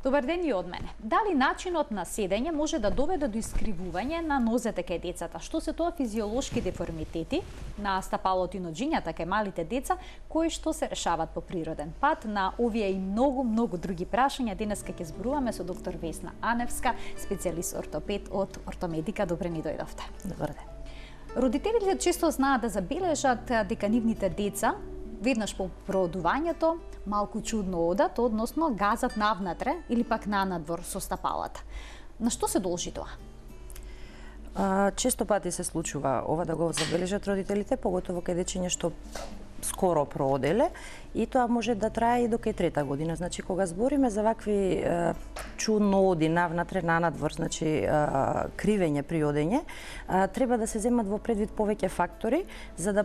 Добар ден и од мене. Дали начинот на седење може да доведе до искривување на нозете кај децата? Што се тоа физиолошки деформитети на стапалото и ноџињата кај малите деца, кои што се решават по природен пат? На овие и многу други прашања денеска ќе зборуваме со доктор Весна Аневска, специјалист ортопед од Ортомедика. Добре ни дојдовте. Добар ден. Родителите често знаат да забележат дека нивните деца веднаш по проодувањето малку чудно одат, односно газат навнатре или пак нанадвор со стапалата. На што се должи тоа? Често пати се случува ова да го забележат родителите, поготово кај дечиња што скоро прооделе, и тоа може да трае и до кај трета година. Значи, кога збориме за вакви чудно оди навнатре, нанадвор, значи кривење при одење, треба да се земат во предвид повеќе фактори за да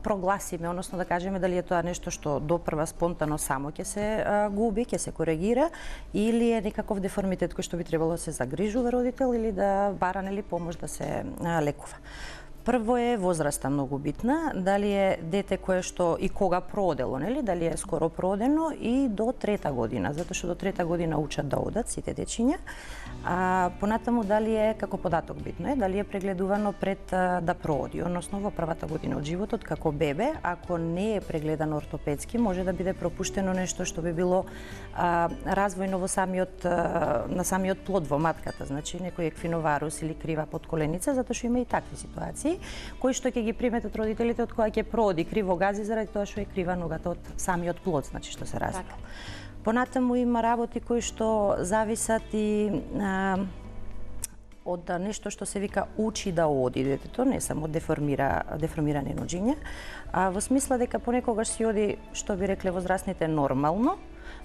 прогласиме, односно да кажеме дали е тоа нешто што допрва спонтано само ќе се губи, ќе се коригира, или е некаков деформитет кој што би требало да се загрижува родител или да бара помош да се лекува. Прво е возраста многу битна, дали е дете кое што и кога проодело, нели, дали е скоро проодено, и до трета година, затоа што до трета година учат да одат сите дечиња. Понатаму дали е, како податок битно е, дали е прегледувано пред да прооди, односно во првата година од животот како бебе, ако не е прегледано ортопедски, може да биде пропуштено нешто што би било развојно во на самиот плод во матката, значи некој еквиноварус или крива подколеница, затоа што има и такви ситуации кои што ќе ги приметат родителите од кога ќе прооди криво гази заради тоа што е крива ногата од самиот плод, значи што се развива. Понатаму има работи кои што зависат и од нешто што се вика учи да оди детето, не само деформирани ноџиња, во смисла дека понекогаш си оди, што би рекле возрастните, нормално,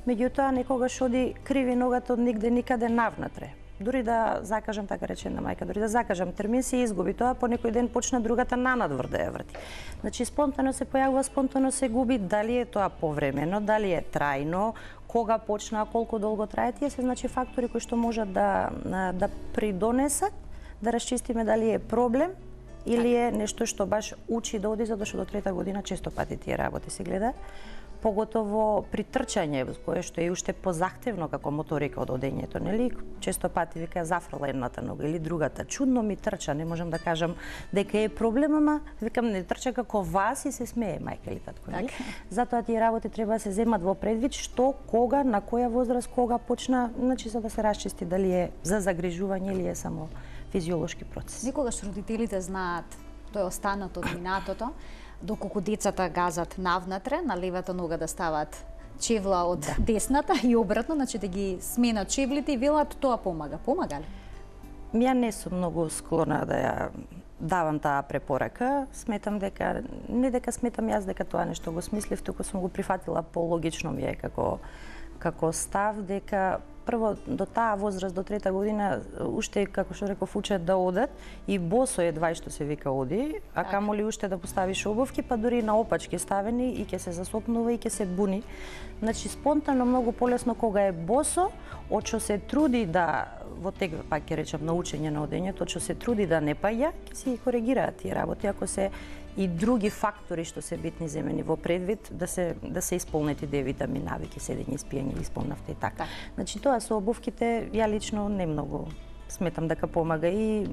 меѓутоа некогаш оди криви ногата од нигде никаде навнатре. Дури да закажам, така речена мајка, дури да закажам термин, се изгуби тоа, по некој ден почна другата нанадвор да ја врти. Значи, спонтано се појавува, спонтано се губи, дали е тоа повремено, дали е трајно, кога почна, колку долго трае, тие се значи фактори кои што можат да придонесат, да расчистиме дали е проблем или е нешто што баш учи да оди, затоа што до трета година често пати тие работи се гледа. Поготово при трчање, кое што е уште позахтевно како моторика од одењето, нели? Често пати вика зафрла едната нога или другата. Чудно ми трча, не можам да кажам дека е проблем, ама викам не трча како вас и се смее мајка или татко, нели? Затоа тие работи треба да се земат во предвид што, кога, на која возраст, кога почна, значи за да се расчисти дали е за загрижување или е само физиолошки процес. Никогаш родителите знаат, тоа е останато од минатото, доколку децата газат навнатре, на левата нога да стават чевла од десната и обратно, значи да ги сменат чевлите и велат тоа помага. Помага ли? Ја не сум многу склона да ја давам таа препорака. Сметам дека, не дека сметам јас дека тоа нешто го смислив, туку сум го прифатила по-логично ми е како став, дека прво до таа возраст, до трета година, уште, како што реков, учат да одат и босо едва што се вика оди, а камоли уште да поставиш обувки, па дури на опачки ставени и ќе се засопнува и ќе се буни. Значи, спонтано многу полесно кога е босо, од што се труди да, во тек, пак ќе речам, на учење на одењето, од што се труди да не паѓа, ќе се коригираат тие работи, ако се и други фактори што се битни земени во предвид, да се исполнети D витамин, навики, седење, спиење, исполнавте и така. Значи, тоа со обувките, ја лично не многу сметам дека помага, и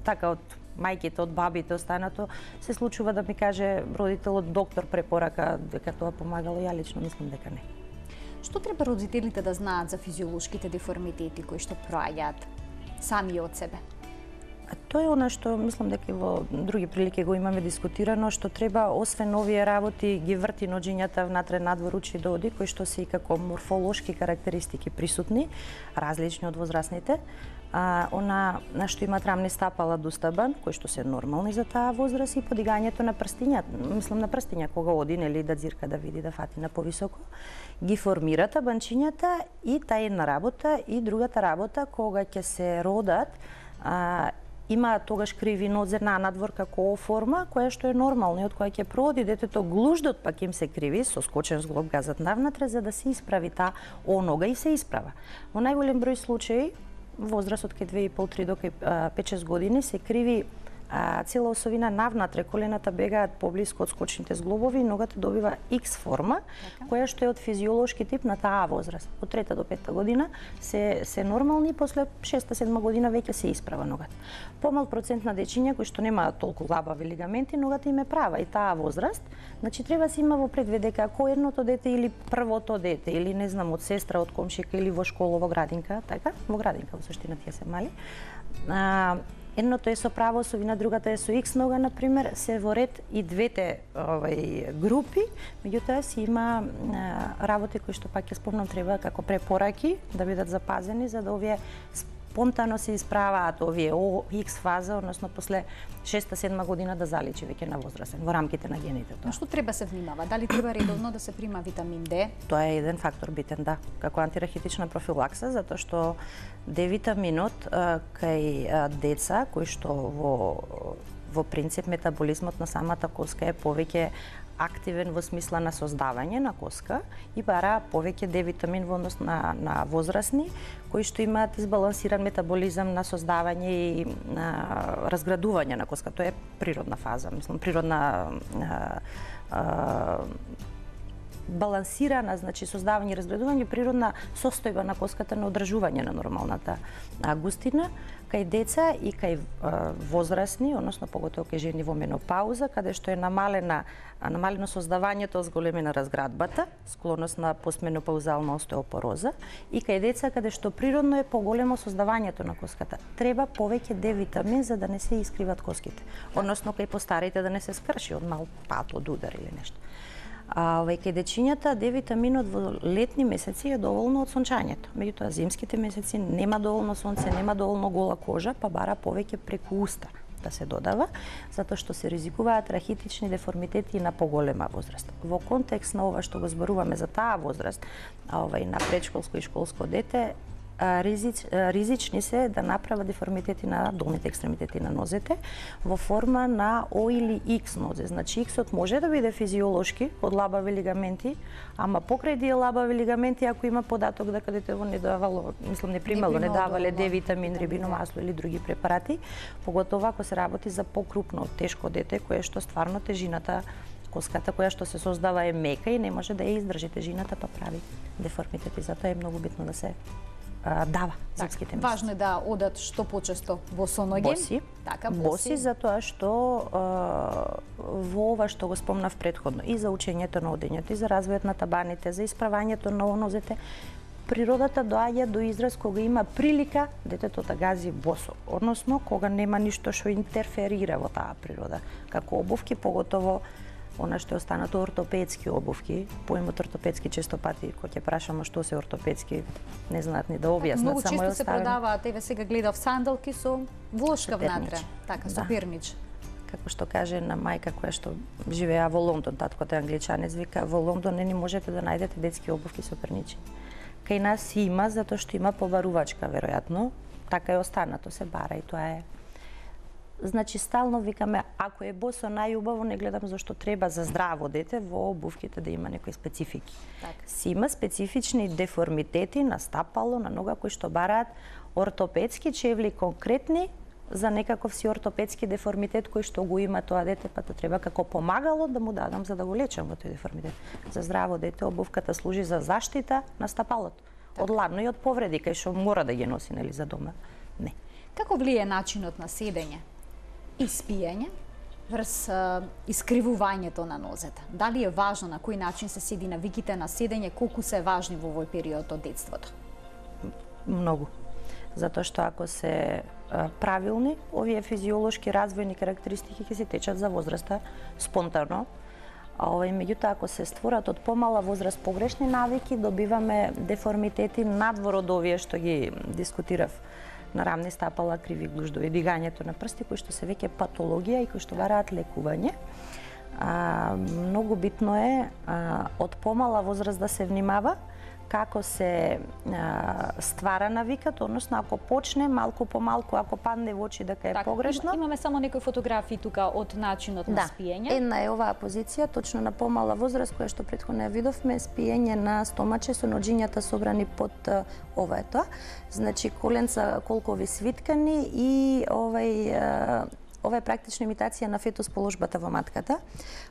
така од мајките, од бабите, останато, се случува да ми каже родителот, доктор препорака дека тоа помагало, ја лично мислам дека не. Што треба родителите да знаат за физиолошките деформитети кои што проаѓаат сами од себе? Тоа е она што мислам дека и во други прилики го имаме дискутирано, што треба освен овие работи ги врти ноџињата внатре надвор, учи да оди, кои што се и како морфолошки карактеристики присутни, различни од возрастните. Она на што имаат рамни стапала до стабан, кои што се нормални за таа возраст, и подигањето на прстиња, мислам на прстиња кога оди, нели, да дзирка, да види, да фати на повисоко, ги формира табанчињата, и таа една работа, и другата работа кога ќе се родат, имаат тогаш криви нозе нанадвор како форма, која што е нормална, и од која ќе прооди детето, глуждот пак им се криви, со скочен зглоб газат навнатре, за да се исправи таа нога, и се исправа. Во најголем број случаи, возраст од кај 2,5-3 до 5-6 години, се криви цела осовина навнатре колената бегаат поблиску од скочните зглобови и ногата добива X форма, која што е од физиолошки тип на таа возраст. Од 3 до 5 година се нормални и после 6-7 година веќе се исправа ногата. Помал процент на дечиња кои што немаат толку лабави лигаменти, ногата им е права и таа возраст, значи треба се има во предвид дека ако едното дете или првото дете или не знам од сестра, од комшика или во школа, во градинка, така, во градинка во суштина тие се мали. Едното е со права осовина, другата е со X нога, например, се во ред и двете групи, меѓутоа си има работи кои што пак ќе спомнам треба како препораки да бидат запазени за да овие спонтано се исправаат овие X фаза, односно после 6-7 година да заличи веќе на возрастен во рамките на гените. На што треба се внимава? Дали треба редовно да се прима витамин D? Тоа е еден фактор битен, да, како антирахитична профилакса, затоа што D витаминот кај деца кои што во принцип метаболизмот на самата коска е повеќе активен во смисла на создавање на коска и бара повеќе D витамин во однос на возрастни кои што имаат избалансиран метаболизам на создавање и разградување на коска. Тоа е природна фаза, мислам природна балансирана, значи создавање и разградување, природна состојба на коската на одржување на нормалната густина кај деца и кај возрастни, односно поготово кај жени во менопауза, каде што е намалено создавањето, зголемена разградбата, склоност на постменопаузална остеопороза, и кај деца каде што природно е поголемо создавањето на коската. Треба повеќе D витамин за да не се искриват коските, односно кај постарите да не се скрши од мал пат, од удар или нешто. Кај дечињата D витаминот во летни месеци е доволно од сончањето. Меѓутоа зимските месеци нема доволно сонце, нема доволно гола кожа, па бара повеќе преку уста да се додава, затоа што се ризикуваат рахитични деформитети на поголема возраст. Во контекст на ова што го зборуваме за таа возраст, на предшколско и школско дете, ризични се да направат деформитети на долните екстремитети на нозете во форма на O или X нозе. Значи X-от може да биде физиолошки од лабави лигаменти, ама покрај тие лабави лигаменти ако има податок дека детето не давало, не примало, не давале D витамин, рибино масло или други препарати, поготово ако се работи за покрупно, тешко дете кое што стварно тежината коската која што се создава е мека и не може да ја издржи тежината, па прави деформитети. Затоа е многу битно да се дава зимските месеци. Важно е да одат што почесто босоноги. Боси. Така, боси затоа што во ова што го спомнав претходно и за учењето на одењето, и за развојот на табаните, за исправањето на нозете, природата доаѓа до израз кога има прилика детето да гази босо, односно кога нема ништо што интерферира во таа природа. Како обувки, поготово она што е останато ортопедски обувки, поимот ортопедски често пати кога ќе прашамо што се ортопедски, не знаат ни да објаснат, многу често се продаваат, еве сега гледав сандалки со влошка внатре, така со пернич. Како што каже на мајка која што живеа во Лондон, таткото е англичанец, вика во Лондон не можете да најдете детски обувки со перничи. Кај нас има затоа што има побарувачка веројатно, така е останато, се бара и тоа е. Значи стално викаме ако е босо најубаво, не гледам зашто треба за здраво дете во обувките да има некои специфики. Си има специфични деформитети на стапало, на нога кои што бараат ортопедски чевли конкретни за некаков си ортопедски деформитет кој што го има тоа дете, па тоа треба како помагало да му дадам за да го лечам во тој деформитет. За здраво дете обувката служи за заштита на стапалото од ладно и од повреди кај што мора да ги носи нели за дома. Не. Како влие начинот на седење и спиење врз искривувањето на нозете? Дали е важно на кој начин се седи, навиките на седење, колку се важни во овој период од детството? Многу. Затоа што ако се правилни, овие физиолошки развојни карактеристики ќе се течат за возраста спонтано. Меѓутоа, ако се створат од помала возраст погрешни навики, добиваме деформитети надвор од овие што ги дискутирав. На рамни стапала, криви глуждови, дигањето на прсти, кои што се веќе патологија и кои што бараат лекување. Многу битно е од помала возраст да се внимава како се ствара навикат, односно ако почне малку по малку, ако падне во очи дека е погрешно. Имаме само некои фотографии тука од начинот на спиење. Една е оваа позиција, точно на помала возраст, која што претходно ја видовме, спиење на стомаче со ноџињата собрани под ова е тоа. Значи коленца колкови свиткани и ова е практично имитација на фетус положбата во матката,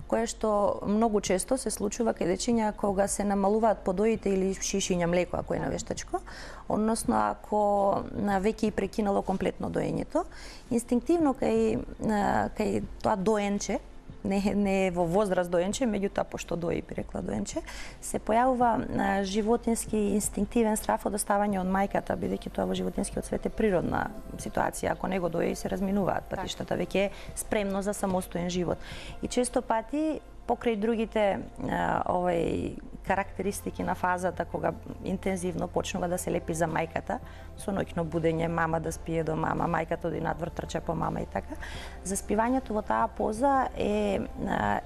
која што многу често се случува кај дечиња кога се намалуваат подоите или шишиња млеко ако е на вештачко, односно ако веќе и прекинало комплетно доењето, инстинктивно кај тоа доенче, не во возраст доенче, меѓутоа пошто дои, би рекла доенче, се појавува животински инстинктивен страф од оставање од мајката, бидејќи тоа во животинскиот свет е природна ситуација. Ако него дои, се разминуваат патиштата, веќе е спремно за самостоен живот. И често пати покрај другите карактеристики на фазата кога интензивно почнува да се лепи за мајката, со ноќно будење, мама да спие до мама, мајката оди надвор трча по мама и така. Заспивањето во таа поза е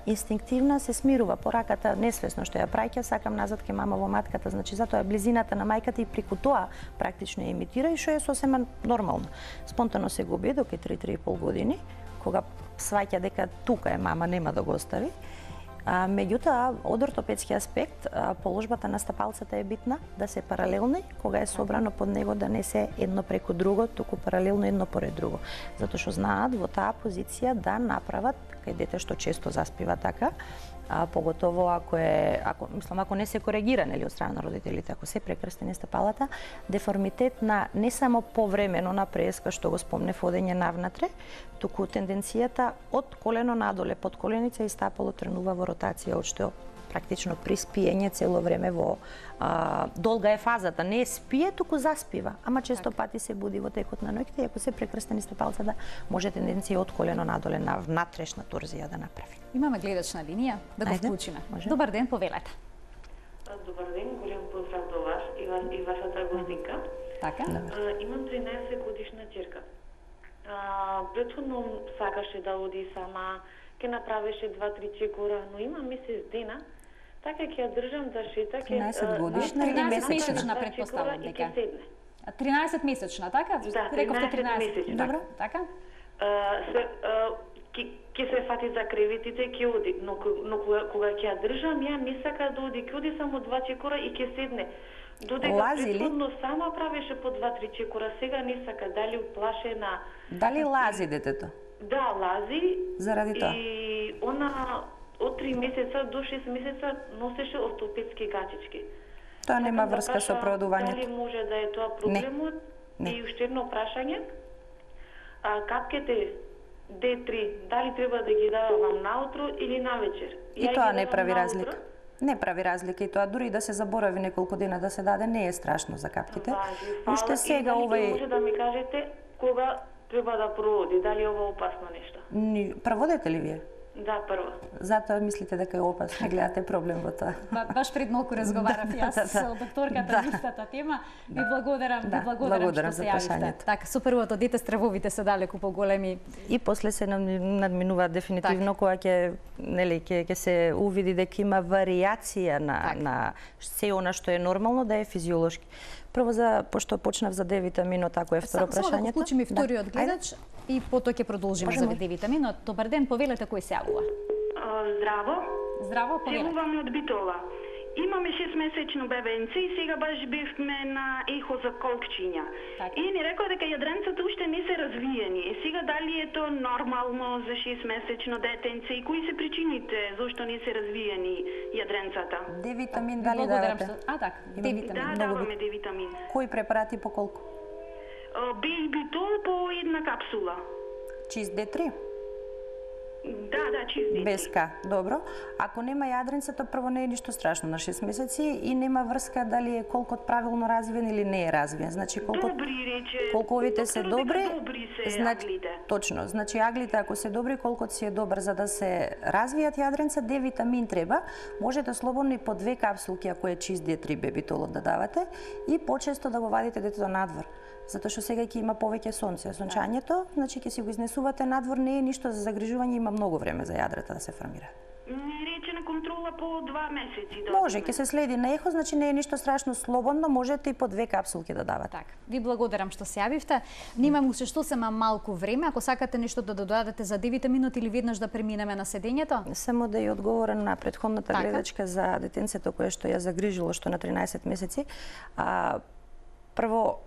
инстинктивна, се смирува пораката несвесно што ја праќа, сакам назад ке мама во матката, значи затоа близината на мајката и преку тоа практично ја имитира и што е сосема нормално. Спонтано се губи до 3-3,5 години, кога сваќа дека тука е мама, нема да го остави. Меѓутоа, од ортопедски аспект, положбата на стапалцата е битна, да се паралелни, кога е собрано под него да не се едно преку друго, туку паралелно едно поред друго. Затоа што знаат во таа позиција да направат, кај дете што често заспива така, поготово ако не се коригира нели од страна на родителите, ако се прекрстени стапалата, деформитет на не само повремено на преска што го спомнев одење навнатре, туку тенденцијата од колено надоле, под коленица и стапало тренува во ротација, од што практично при спиење цело време во долга е фазата, не спие, туку заспива, ама често пати се буди во текот на ноќта и ако се прекрстени стапалцата, може тенденција од колено надоле на внатрешна торзија да направи. Имаме гледач на линија, да го вклучиме. Добар ден, повелете. Добар ден, голем поздрав до вас и вашата гостинка. Така. Имам 13 годишна ќерка. Претходно сакаше да оди сама, ке направеше 2-3 чекора, но има месец дена, така ќе ја држам да шета, 13 годишна или месечна? Претпоставам дека. 13 месечна, така? Да, рековте 13 месечна. Добро, така? Ќе се фати за креветите, ќе оди, но кога ќе ја држам, ја не сака да оди, ќе оди само 2 чекора и ќе седне. Додека претходно сама правеше по 2-3 чекора, сега не сака, дали уплашена. Дали лази детето? Да, лази. Заради тоа? И она од 3 месеца до 6 месеца носеше ортопедски гачички. Тоа нема врска со продувањето. Дали може да е тоа проблемот? Не. И уште едно прашање. Капките D3, дали треба да ги давам наутро или навечер? И тоа не прави разлика. Не прави разлика и тоа дури и да се заборави неколку дена да се даде, не е страшно за капките. Уште сега овој... Може да ми кажете кога треба да проводи, дали е ова опасно нешто? Проводите ли вие? Да, прво. Затоа мислите дека е опасно, гледате проблем во тоа. Баш пред малку разговарав јас со докторката на истата тема. Ви благодарам што се јавивте. Така, со првото дете стравовите се далеку поголеми. И после се надминуваат дефинитивно кога ќе се увиди дека има варијација на се она што е нормално да е физиолошки. Прво пошто почнав за D-витаминот, ако е второ прашањето. Само да вклучиме вториот гледач и потоа ќе продолжиме за D-витаминот. Добар ден, повелете кој се јавува. Здраво. Здраво, повелете. Целуваме од Битола. Имаме 6-месечно бебенце и сега баш бевме на ехо за колкчиња. И ни рекоа дека јадренцата уште не се развиени. И сега дали е тоа нормално за 6-месечно детенце и кои се причините зошто не се развиени јадренцата? D-витамин дали давате? Така, D-витамин. Да, даваме D-витамин. Кои препарати по колку? Бејбитол по една капсула. Чист D3? Да, чист. Без К, добро. Ако нема јадренцата, прво не е ништо страшно на 6 месеци и нема врска дали е колкот правилно развиен или не е развиен. Значи колковите се добри, аглите. Точно, значи аглите ако се добри, колкот си е добар за да се развијат јадренца, D-витамин треба. Можете слободно и по 2 капсулки ако е чист D3 бебитолот да давате и почесто да го вадите детето надвор. Затоа што сега ќе има повеќе сонце. Сончањето, значи ќе си го изнесувате надвор, не е ништо за загрижување, има многу време за јадрата да се формира. Речена контрола по 2 месеци. Може, ќе се следи на ехо, значи не е ништо страшно, слободно можете и по 2 капсулки да давате. Така, ви благодарам што се јавивте. Немам уште што сема малку време, ако сакате нешто да додадете за D-витаминот или веднаш да преминеме на седењето. Само да ја одговорам на претходната гледачка за детенцето кое што ја загрижило што на 13 месеци. Прво,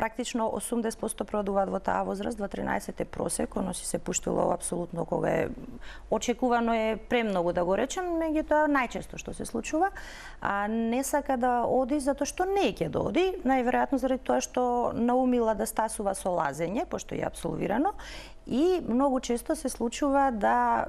практично 80% продуваат во таа возраст, во 13 е просек, оно си се пуштило апсолутно кога е очекувано е премногу да го речем, меѓутоа најчесто што се случува, а не сака да оди затоа што не ќе да оди, најверојатно заради тоа што наумила да стасува со лазење, пошто е апсолвирано, и многу често се случува да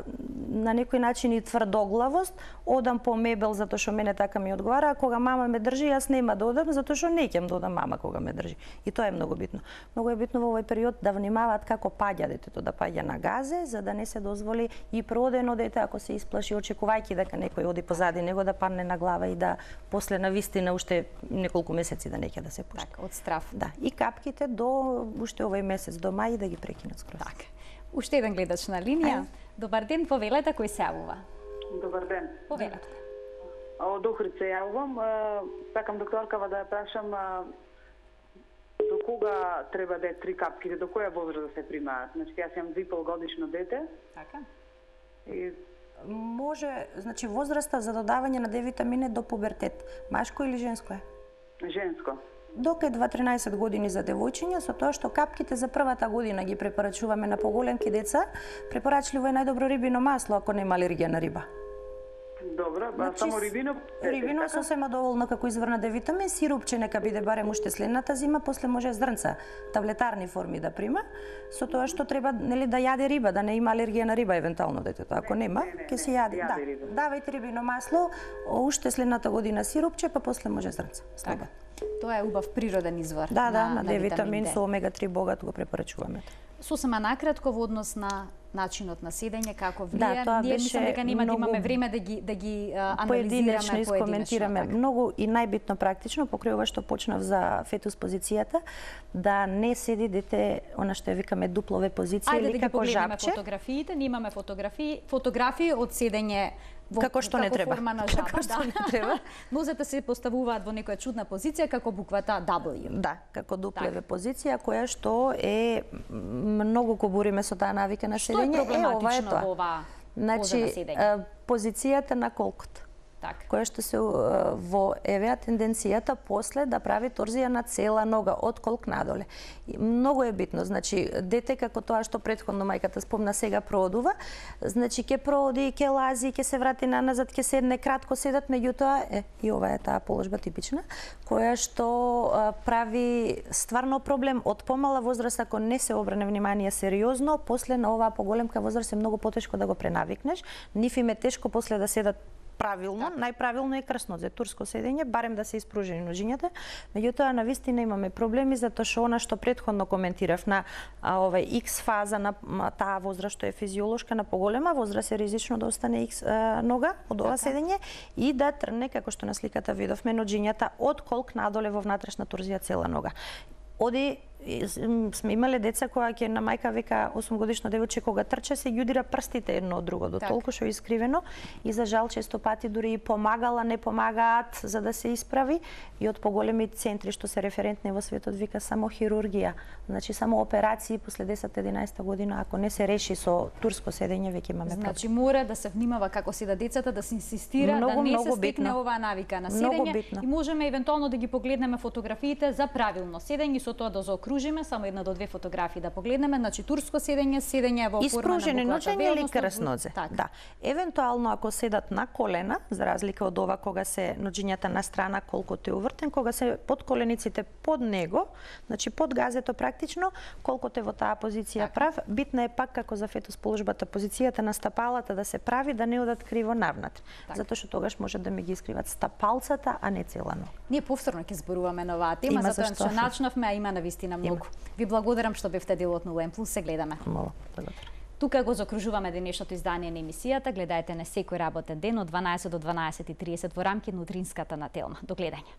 на некој начин и тврдоглавост одам по мебел затоа што мене така ми одговара, а кога мама ме држи, јас нема да одам затоа што не ќе да одам мама кога ме држи. И тоа е многу битно. Многу е битно во овој период да внимаваат како паѓа детето, да паѓа на газе, за да не се дозволи и проодено дете ако се исплаши очекувајќи дека некој оди позади него да падне на глава и да после на вистина уште неколку месеци да не ќе да се пушти. Так, од страв. Да, и капките до уште овој месец до мај да ги прекинат скроз. Так. Уште еден гледач на линија. Добар ден, повелете, кој се јавува? Добар ден. Повелете. Од Охрид се јавувам. Сакам докторкава да ја прашам до кога треба да е 3 капките, до која возраст да се примаат? Значи, јас имам 2,5 годишно дете. Така. И може, значи возраста за додавање на D витамин е до пубертет. Машко или женско е? женско. Дока е 2-13 години за девојчиња, со тоа што капките за првата година ги препорачуваме на поголемки деца, препорачливо е најдобро рибино масло ако нема алергија на риба. Добро, само рибино? Рибино сосема доволно како извор на D витамин, сирупче нека биде барем уште следната зима, после може зрнца, таблетарни форми да прима, со тоа што треба нели да јаде риба, да не има алергија на риба евентуално детето. Ако нема, ќе се јаде. Да, давајте рибино масло, уште следната година сирупче, па после може зрнца. Слободно. Тоа е убав природен извор. Да, на D витамин со омега 3 богат го препорачуваме. Сосема накратко во однос на начинот на седење, како влијае. Да, ние мислам дека нема да имаме време да ги анализираме искоментираме многу и најбитно практично покрај ова што почнав за фетус позицијата, да не седи дете она што ја викаме дуплове позиција или како жабче. Ајде да ги погледнеме фотографиите, ние имаме фотографии од седење како што не треба. Форма на жаба, како што не треба. Нозете се поставуваат во некоја чудна позиција како буквата W. Да, како дуплеве позиција која што е многу ко бориме со таа навика на седење. Што е проблематично во оваа поза на седење? Позицијата на колкот. Која што се во евеа тенденцијата после да прави торзија на цела нога од колк надоле. И многу е битно, значи дете како тоа што претходно мајката спомна сега проодува, значи ќе прооди, ќе лази, ќе се врати назад, ќе седне, кратко седат, меѓутоа и ова е таа положба типична, која што прави стварно проблем од помала возраст ако не се обране внимание сериозно, после на оваа поголемка возраст е многу потешко да го пренавикнеш, нив им е тешко после да седат правилно, најправилно е крснодзе, турско седење, барем да се испружени ножињата. Меѓутоа на вистина имаме проблеми затоа што она што претходно коментирав на овај X фаза на таа возраст што е физиолошка на поголема возраст е ризично да остане X нога од ова седење и да трне како што на сликата видовме ножињата од колк надоле во внатрешна торзија цела нога. Оди сме имале деца која ќе на мајка века 8 годишно девојче кога трча се ги удира прстите едно од друго до толку што е искривено и за жал често пати дури и помагала не помагаат за да се исправи и од поголеми центри што се референтни во светот вика само хирургија, значи само операции после 10-11 година ако не се реши со турско седење веќе имаме проблем. Значи мора да се внимава како се децата да се инсистира да не се стекне оваа навика на седење и можеме евентуално да ги погледнеме фотографиите за правилно седење со тоа да заокружиме само една до две фотографии да погледнеме, значи турско седење во форма на испружени ножење или крснодзе. Да. Евентуално ако седат на колена, за разлика од ова кога се ножињата на страна колкото е увртен, кога се под колениците под него, значи под газето практично, колкото е во таа позиција прав, битна е пак како за фетус положбата позицијата на стапалата да се прави да не одат криво навнатре. Затоа што тогаш може да ми ги искриват стапалцата, а не цела нога. Ние повторно ќе зборуваме на оваа тема, затоа што начнавме, а има навистина многу. Ви благодарам што бевте дел од Нулен Плюс, се гледаме. Тука го закружуваме денешното издание на емисијата. Гледајте на секој работен ден од 12 до 12:30 во рамки на утринската на Телма. До гледање.